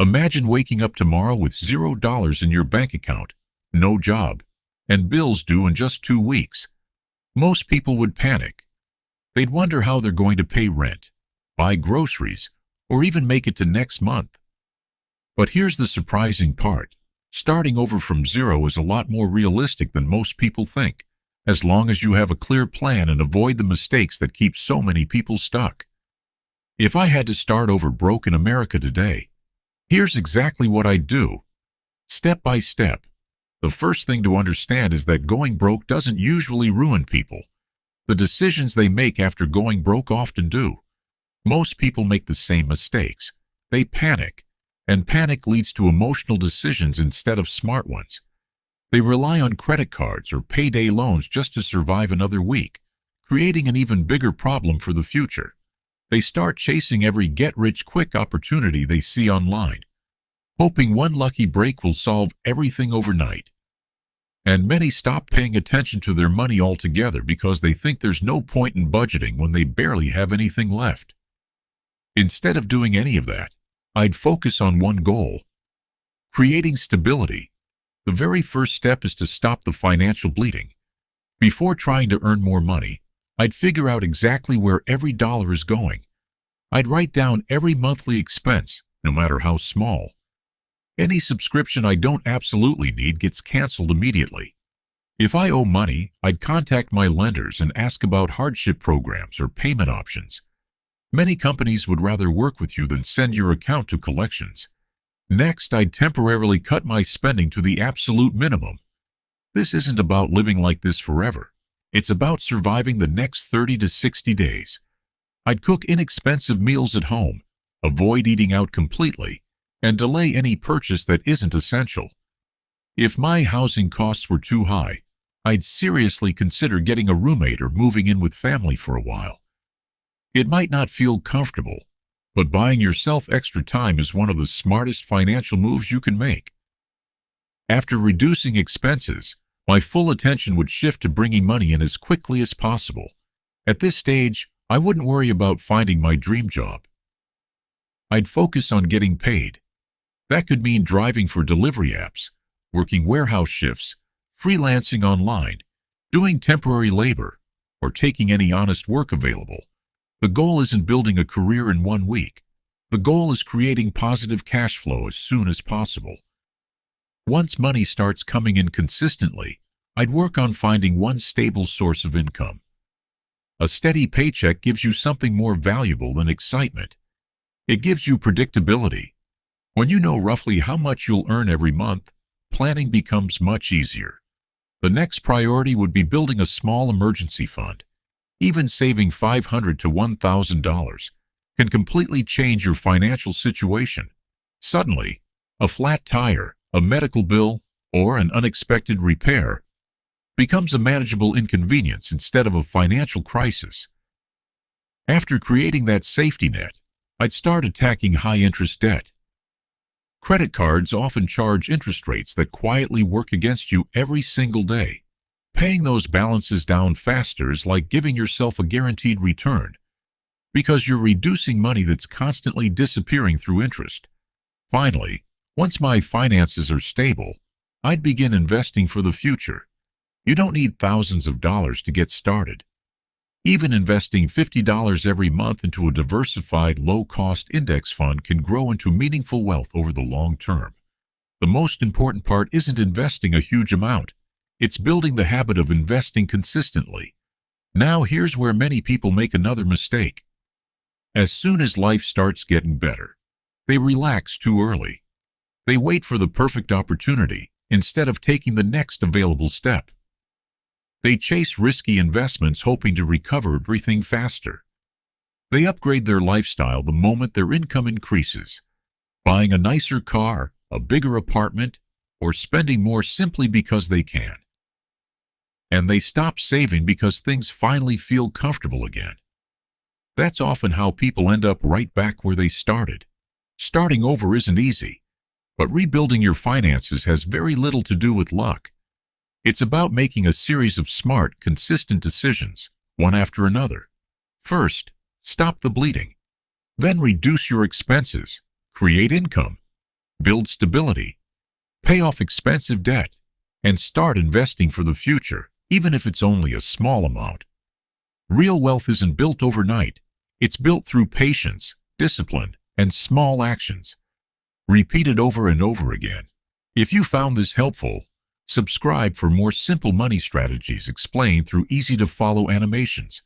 Imagine waking up tomorrow with $0 in your bank account, no job, and bills due in just 2 weeks. Most people would panic. They'd wonder how they're going to pay rent, buy groceries, or even make it to next month. But here's the surprising part. Starting over from zero is a lot more realistic than most people think, as long as you have a clear plan and avoid the mistakes that keep so many people stuck. If I had to start over broke in America today, here's exactly what I'd do. Step by step. The first thing to understand is that going broke doesn't usually ruin people. The decisions they make after going broke often do. Most people make the same mistakes. They panic, and panic leads to emotional decisions instead of smart ones. They rely on credit cards or payday loans just to survive another week, creating an even bigger problem for the future. They start chasing every get-rich-quick opportunity they see online, hoping one lucky break will solve everything overnight. And many stop paying attention to their money altogether because they think there's no point in budgeting when they barely have anything left. Instead of doing any of that, I'd focus on one goal: creating stability. The very first step is to stop the financial bleeding. Before trying to earn more money, I'd figure out exactly where every dollar is going. I'd write down every monthly expense, no matter how small. Any subscription I don't absolutely need gets canceled immediately. If I owe money, I'd contact my lenders and ask about hardship programs or payment options. Many companies would rather work with you than send your account to collections. Next, I'd temporarily cut my spending to the absolute minimum. This isn't about living like this forever. It's about surviving the next 30 to 60 days. I'd cook inexpensive meals at home, avoid eating out completely, and delay any purchase that isn't essential. If my housing costs were too high, I'd seriously consider getting a roommate or moving in with family for a while. It might not feel comfortable, but buying yourself extra time is one of the smartest financial moves you can make. After reducing expenses, my full attention would shift to bringing money in as quickly as possible. At this stage, I wouldn't worry about finding my dream job. I'd focus on getting paid. That could mean driving for delivery apps, working warehouse shifts, freelancing online, doing temporary labor, or taking any honest work available. The goal isn't building a career in 1 week. The goal is creating positive cash flow as soon as possible. Once money starts coming in consistently, I'd work on finding one stable source of income. A steady paycheck gives you something more valuable than excitement. It gives you predictability. When you know roughly how much you'll earn every month, planning becomes much easier. The next priority would be building a small emergency fund. Even saving $500 to $1,000 can completely change your financial situation. Suddenly, a flat tire, a medical bill, or an unexpected repair becomes a manageable inconvenience instead of a financial crisis. After creating that safety net, I'd start attacking high-interest debt. Credit cards often charge interest rates that quietly work against you every single day. Paying those balances down faster is like giving yourself a guaranteed return, because you're reducing money that's constantly disappearing through interest. Finally, once my finances are stable, I'd begin investing for the future. You don't need thousands of dollars to get started. Even investing $50 every month into a diversified, low-cost index fund can grow into meaningful wealth over the long term. The most important part isn't investing a huge amount. It's building the habit of investing consistently. Now here's where many people make another mistake. As soon as life starts getting better, they relax too early. They wait for the perfect opportunity instead of taking the next available step. They chase risky investments hoping to recover everything faster. They upgrade their lifestyle the moment their income increases, buying a nicer car, a bigger apartment, or spending more simply because they can. And they stop saving because things finally feel comfortable again. That's often how people end up right back where they started. Starting over isn't easy, but rebuilding your finances has very little to do with luck. It's about making a series of smart, consistent decisions, one after another. First, stop the bleeding. Then reduce your expenses, create income, build stability, pay off expensive debt, and start investing for the future, even if it's only a small amount. Real wealth isn't built overnight. It's built through patience, discipline, and small actions, repeated over and over again. If you found this helpful, subscribe for more simple money strategies explained through easy-to-follow animations.